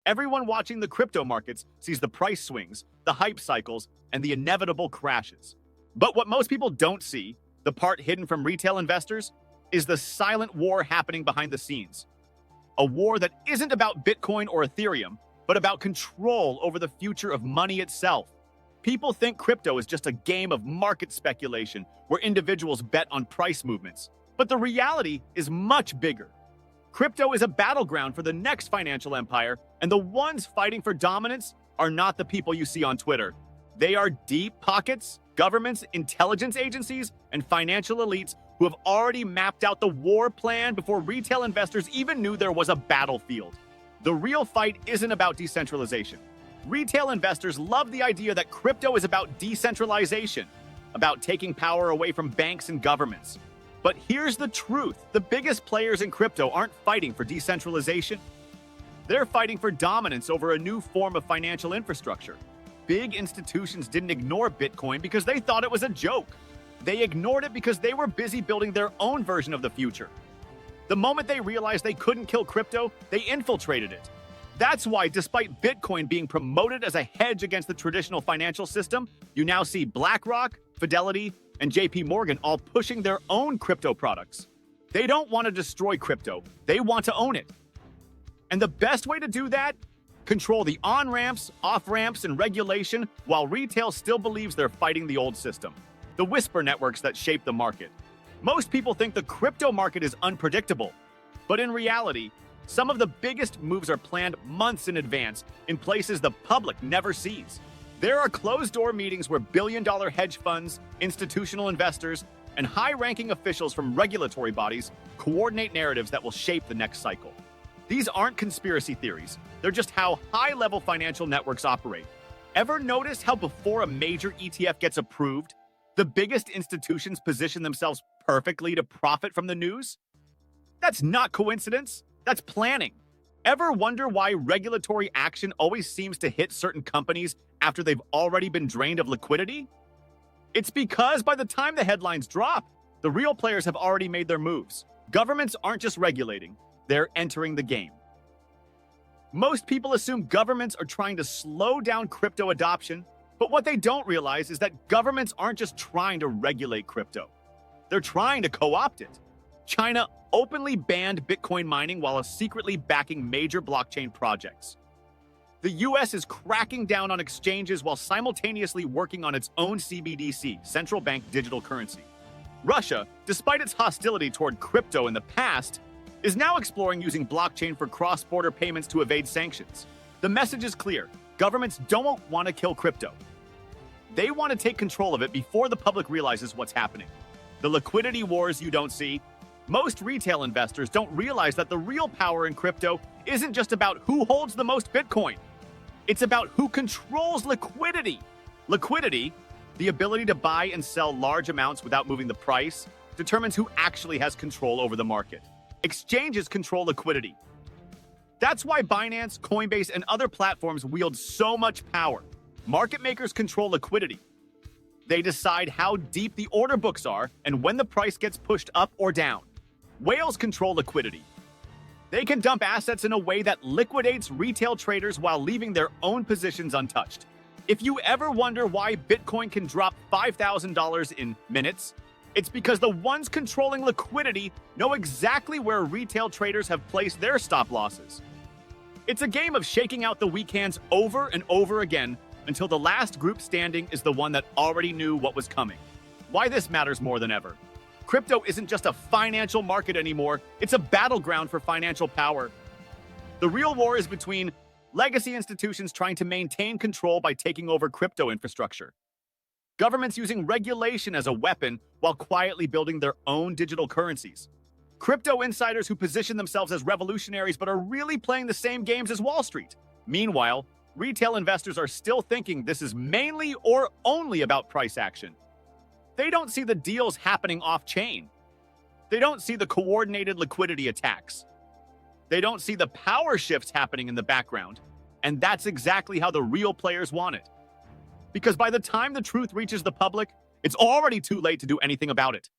Everyone watching the crypto markets sees the price swings, the hype cycles, and the inevitable crashes. But what most people don't see, the part hidden from retail investors, is the silent war happening behind the scenes. A war that isn't about Bitcoin or Ethereum, but about control over the future of money itself. People think crypto is just a game of market speculation where individuals bet on price movements. But the reality is much bigger. Crypto is a battleground for the next financial empire, and the ones fighting for dominance are not the people you see on Twitter. They are deep pockets, governments, intelligence agencies, and financial elites who have already mapped out the war plan before retail investors even knew there was a battlefield. The real fight isn't about decentralization. Retail investors love the idea that crypto is about decentralization, about taking power away from banks and governments. But here's the truth. The biggest players in crypto aren't fighting for decentralization. They're fighting for dominance over a new form of financial infrastructure. Big institutions didn't ignore Bitcoin because they thought it was a joke. They ignored it because they were busy building their own version of the future. The moment they realized they couldn't kill crypto, they infiltrated it. That's why, despite Bitcoin being promoted as a hedge against the traditional financial system, you now see BlackRock, Fidelity, and JP Morgan all pushing their own crypto products. They don't want to destroy crypto. They want to own it. And the best way to do that? Control the on-ramps, off-ramps, and regulation while retail still believes they're fighting the old system. The whisper networks that shape the market. Most people think the crypto market is unpredictable. But in reality, some of the biggest moves are planned months in advance in places the public never sees. There are closed-door meetings where billion-dollar hedge funds, institutional investors, and high-ranking officials from regulatory bodies coordinate narratives that will shape the next cycle. These aren't conspiracy theories. They're just how high-level financial networks operate. Ever notice how before a major ETF gets approved, the biggest institutions position themselves perfectly to profit from the news? That's not coincidence. That's planning. Ever wonder why regulatory action always seems to hit certain companies after they've already been drained of liquidity? It's because by the time the headlines drop, the real players have already made their moves. Governments aren't just regulating, they're entering the game. Most people assume governments are trying to slow down crypto adoption, but what they don't realize is that governments aren't just trying to regulate crypto. They're trying to co-opt it. China openly banned Bitcoin mining while secretly backing major blockchain projects. The US is cracking down on exchanges while simultaneously working on its own CBDC, central bank digital currency. Russia, despite its hostility toward crypto in the past, is now exploring using blockchain for cross-border payments to evade sanctions. The message is clear. Governments don't want to kill crypto. They want to take control of it before the public realizes what's happening. The liquidity wars you don't see. Most retail investors don't realize that the real power in crypto isn't just about who holds the most Bitcoin. It's about who controls liquidity. Liquidity, the ability to buy and sell large amounts without moving the price, determines who actually has control over the market. Exchanges control liquidity. That's why Binance, Coinbase, and other platforms wield so much power. Market makers control liquidity. They decide how deep the order books are and when the price gets pushed up or down. Whales control liquidity. They can dump assets in a way that liquidates retail traders while leaving their own positions untouched. If you ever wonder why Bitcoin can drop $5,000 in minutes, it's because the ones controlling liquidity know exactly where retail traders have placed their stop losses. It's a game of shaking out the weak hands over and over again until the last group standing is the one that already knew what was coming. Why this matters more than ever. Crypto isn't just a financial market anymore, it's a battleground for financial power. The real war is between legacy institutions trying to maintain control by taking over crypto infrastructure, governments using regulation as a weapon while quietly building their own digital currencies, crypto insiders who position themselves as revolutionaries but are really playing the same games as Wall Street. Meanwhile, retail investors are still thinking this is mainly or only about price action. They don't see the deals happening off-chain. They don't see the coordinated liquidity attacks. They don't see the power shifts happening in the background. And that's exactly how the real players want it. Because by the time the truth reaches the public, it's already too late to do anything about it.